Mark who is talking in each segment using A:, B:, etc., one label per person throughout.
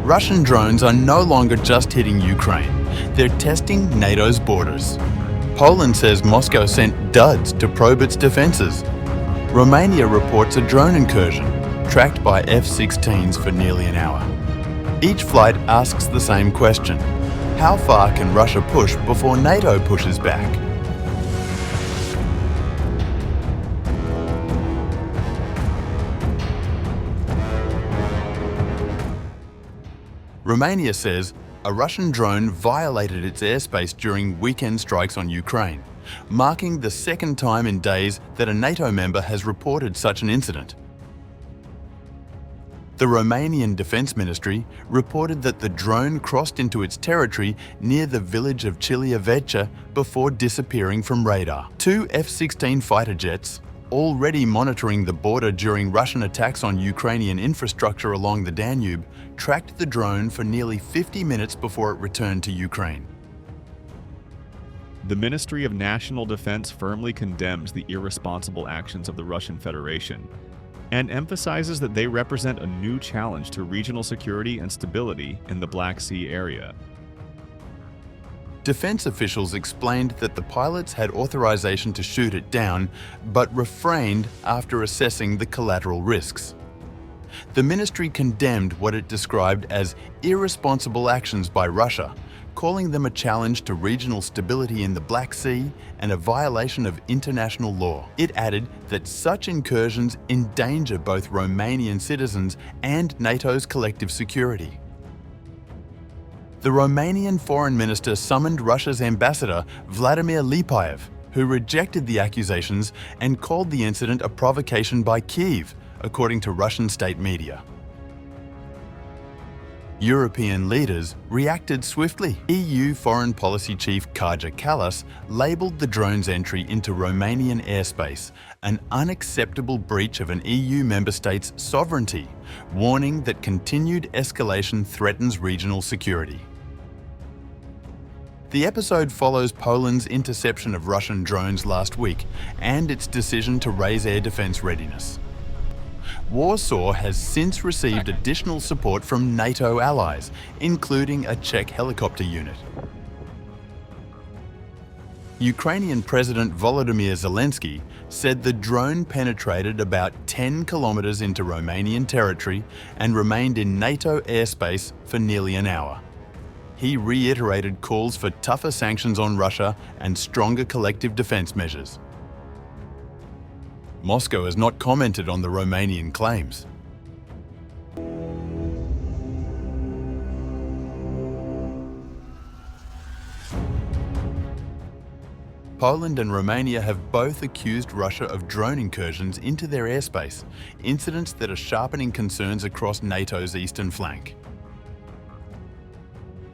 A: Russian drones are no longer just hitting Ukraine, they're testing NATO's borders. Poland says Moscow sent duds to probe its defences. Romania reports a drone incursion, tracked by F-16s for nearly an hour. Each flight asks the same question: how far can Russia push before NATO pushes back? Romania says a Russian drone violated its airspace during weekend strikes on Ukraine, marking the second time in days that a NATO member has reported such an incident. The Romanian Defence Ministry reported that the drone crossed into its territory near the village of Chilia Veche before disappearing from radar. Two F-16 fighter jets, already monitoring the border during Russian attacks on Ukrainian infrastructure along the Danube, tracked the drone for nearly 50 minutes before it returned to Ukraine.
B: The Ministry of National Defense firmly condemns the irresponsible actions of the Russian Federation and emphasizes that they represent a new challenge to regional security and stability in the Black Sea area.
A: Defense officials explained that the pilots had authorization to shoot it down, but refrained after assessing the collateral risks. The ministry condemned what it described as irresponsible actions by Russia, calling them a challenge to regional stability in the Black Sea and a violation of international law. It added that such incursions endanger both Romanian citizens and NATO's collective security. The Romanian foreign minister summoned Russia's ambassador, Vladimir Lipayev, who rejected the accusations and called the incident a provocation by Kyiv, according to Russian state media. European leaders reacted swiftly. EU Foreign Policy Chief Kaja Kallas labelled the drone's entry into Romanian airspace an unacceptable breach of an EU member state's sovereignty, warning that continued escalation threatens regional security. The episode follows Poland's interception of Russian drones last week and its decision to raise air defence readiness. Warsaw has since received additional support from NATO allies, including a Czech helicopter unit. Ukrainian President Volodymyr Zelensky said the drone penetrated about 10 kilometers into Romanian territory and remained in NATO airspace for nearly an hour. He reiterated calls for tougher sanctions on Russia and stronger collective defense measures. Moscow has not commented on the Romanian claims. Poland and Romania have both accused Russia of drone incursions into their airspace, incidents that are sharpening concerns across NATO's eastern flank.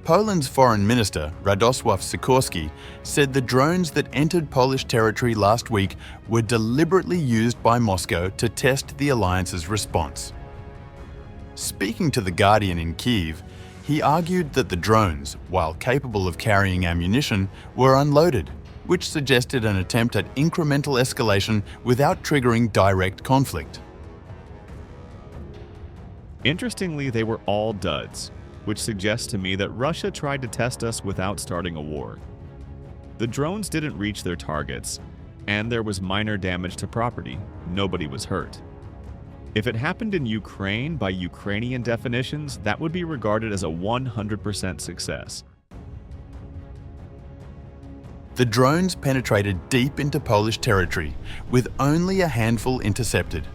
A: Poland's Foreign Minister, Radosław Sikorski, said the drones that entered Polish territory last week were deliberately used by Moscow to test the alliance's response. Speaking to The Guardian in Kyiv, he argued that the drones, while capable of carrying ammunition, were unloaded, which suggested an attempt at incremental escalation without triggering direct conflict.
B: Interestingly, they were all duds, which suggests to me that Russia tried to test us without starting a war. The drones didn't reach their targets, and there was minor damage to property. Nobody was hurt. If it happened in Ukraine by Ukrainian definitions, that would be regarded as a 100% success.
A: The drones penetrated deep into Polish territory, with only a handful intercepted.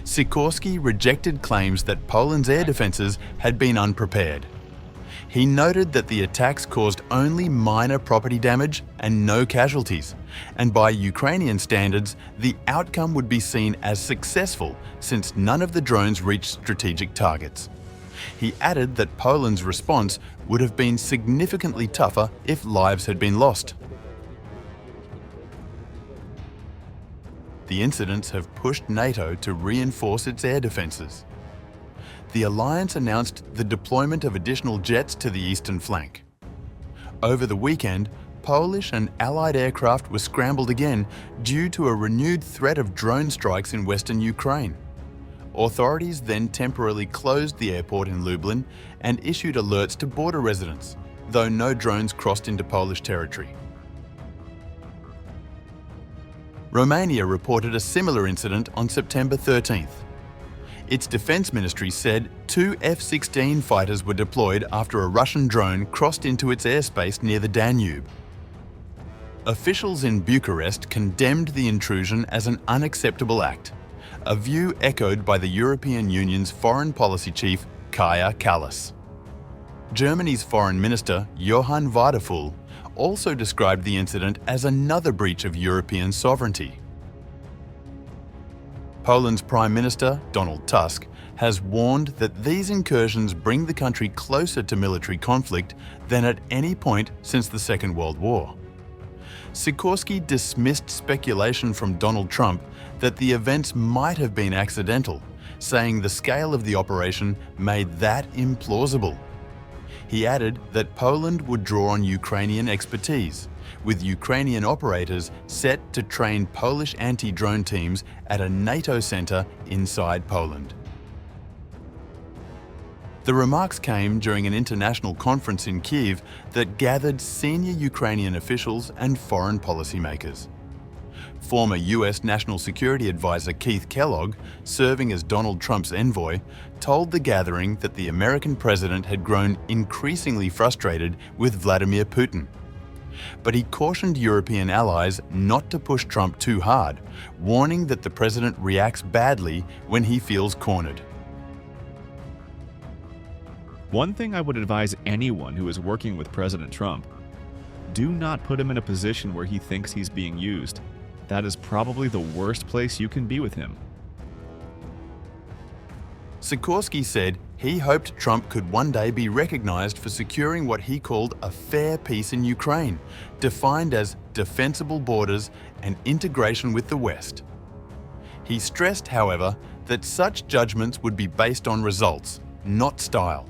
A: Sikorski rejected claims that Poland's air defences had been unprepared. He noted that the attacks caused only minor property damage and no casualties, and by Ukrainian standards, the outcome would be seen as successful since none of the drones reached strategic targets. He added that Poland's response would have been significantly tougher if lives had been lost. The incidents have pushed NATO to reinforce its air defences. The alliance announced the deployment of additional jets to the eastern flank. Over the weekend, Polish and Allied aircraft were scrambled again due to a renewed threat of drone strikes in western Ukraine. Authorities then temporarily closed the airport in Lublin and issued alerts to border residents, though no drones crossed into Polish territory. Romania reported a similar incident on September 13th. Its defense ministry said 2 F-16 fighters were deployed after a Russian drone crossed into its airspace near the Danube. Officials in Bucharest condemned the intrusion as an unacceptable act, a view echoed by the European Union's foreign policy chief, Kaja Kallas. Germany's foreign minister, Johann Wadephul, also described the incident as another breach of European sovereignty. Poland's Prime Minister, Donald Tusk, has warned that these incursions bring the country closer to military conflict than at any point since the Second World War. Sikorski dismissed speculation from Donald Trump that the events might have been accidental, saying the scale of the operation made that implausible. He added that Poland would draw on Ukrainian expertise, with Ukrainian operators set to train Polish anti-drone teams at a NATO center inside Poland. The remarks came during an international conference in Kyiv that gathered senior Ukrainian officials and foreign policymakers. Former US National Security Advisor Keith Kellogg, serving as Donald Trump's envoy, told the gathering that the American president had grown increasingly frustrated with Vladimir Putin. But he cautioned European allies not to push Trump too hard, warning that the president reacts badly when he feels cornered.
B: One thing I would advise anyone who is working with President Trump: do not put him in a position where he thinks he's being used. That is probably the worst place you can be with him.
A: Sikorski said he hoped Trump could one day be recognized for securing what he called a fair peace in Ukraine, defined as defensible borders and integration with the West. He stressed, however, that such judgments would be based on results, not style.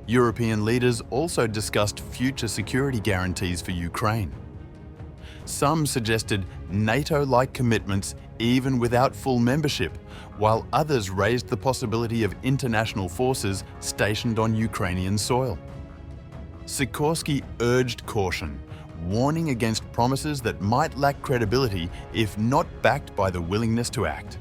A: European leaders also discussed future security guarantees for Ukraine. Some suggested NATO-like commitments even without full membership, while others raised the possibility of international forces stationed on Ukrainian soil. Sikorski urged caution, warning against promises that might lack credibility if not backed by the willingness to act.